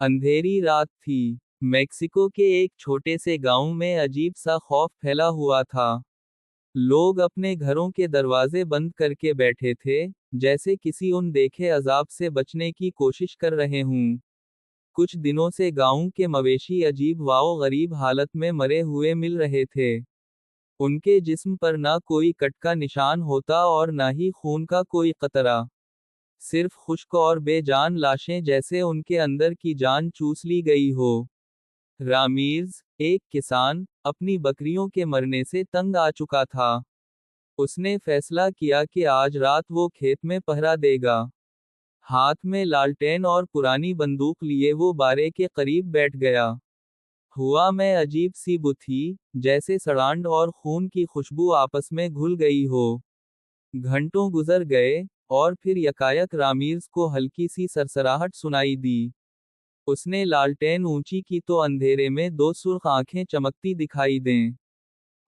अंधेरी रात थी। मेक्सिको के एक छोटे से गांव में अजीब सा खौफ फैला हुआ था। लोग अपने घरों के दरवाजे बंद करके बैठे थे, जैसे किसी अनदेखे अजाब से बचने की कोशिश कर रहे हों। कुछ दिनों से गांव के मवेशी अजीब व गरीब हालत में मरे हुए मिल रहे थे। उनके जिस्म पर ना कोई कट का निशान होता और ना ही खून का कोई कतरा। सिर्फ खुश्क और बेजान लाशें, जैसे उनके अंदर की जान चूस ली गई हो। रामीर्स, एक किसान, अपनी बकरियों के मरने से तंग आ चुका था। उसने फैसला किया कि आज रात वो खेत में पहरा देगा। हाथ में लालटेन और पुरानी बंदूक लिए वो बारे के करीब बैठ गया। हुआ में अजीब सी बुथी, जैसे सड़ांड और खून की खुशबू आपस में घुल गई हो। घंटों गुजर गए, और फिर यकायक रामीर्स को हल्की सी सरसराहट सुनाई दी। उसने लालटेन ऊंची की तो अंधेरे में दो सुर्ख आंखें चमकती दिखाई दें।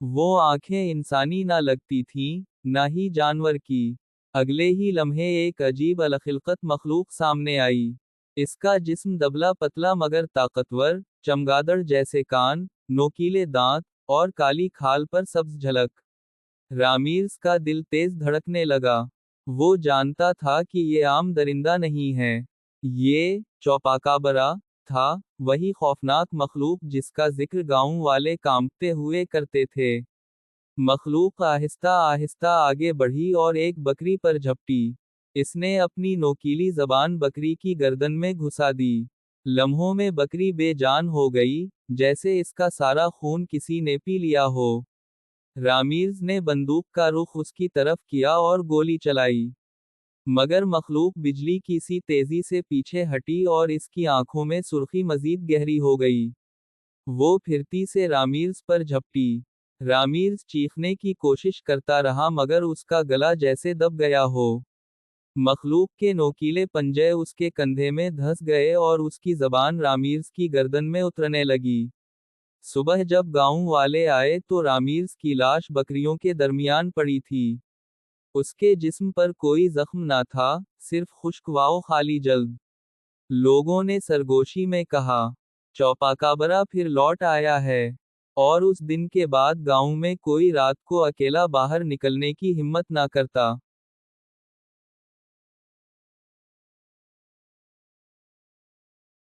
वो आंखें इंसानी ना लगती थीं, ना ही जानवर की। अगले ही लम्हे एक अजीब अलखिलकत मखलूक सामने आई। इसका जिस्म दबला पतला मगर ताकतवर, चमगादड़ जैसे कान, नोकीले दांत, और काली खाल पर सब्ज झलक। रामीर्स का दिल तेज धड़कने लगा। वो जानता था कि ये आम दरिंदा नहीं है। ये चौपाकाबरा था, वही खौफनाक मखलूक जिसका जिक्र गांव वाले कांपते हुए करते थे। मखलूक आहिस्ता आहिस्ता आगे बढ़ी और एक बकरी पर झपटी। इसने अपनी नोकीली जबान बकरी की गर्दन में घुसा दी। लम्हों में बकरी बेजान हो गई, जैसे इसका सारा खून किसी ने पी लिया हो। रामीर्स ने बंदूक का रुख उसकी तरफ किया और गोली चलाई। मगर मखलूक बिजली की सी तेजी से पीछे हटी और इसकी आंखों में सुर्खी मजीद गहरी हो गई। वो फिरती से रामीर्स पर झपटी। रामीर्स चीखने की कोशिश करता रहा मगर उसका गला जैसे दब गया हो। मखलूक के नोकीले पंजे उसके कंधे में धंस गए और उसकी जबान रामीर्स की गर्दन में उतरने लगी। सुबह जब गांव वाले आए तो रामीर्स की लाश बकरियों के दरमियान पड़ी थी। उसके जिस्म पर कोई जख्म ना था, सिर्फ खुश्क व खाली जल्द। लोगों ने सरगोशी में कहा, चौपाकाबरा फिर लौट आया है। और उस दिन के बाद गांव में कोई रात को अकेला बाहर निकलने की हिम्मत ना करता।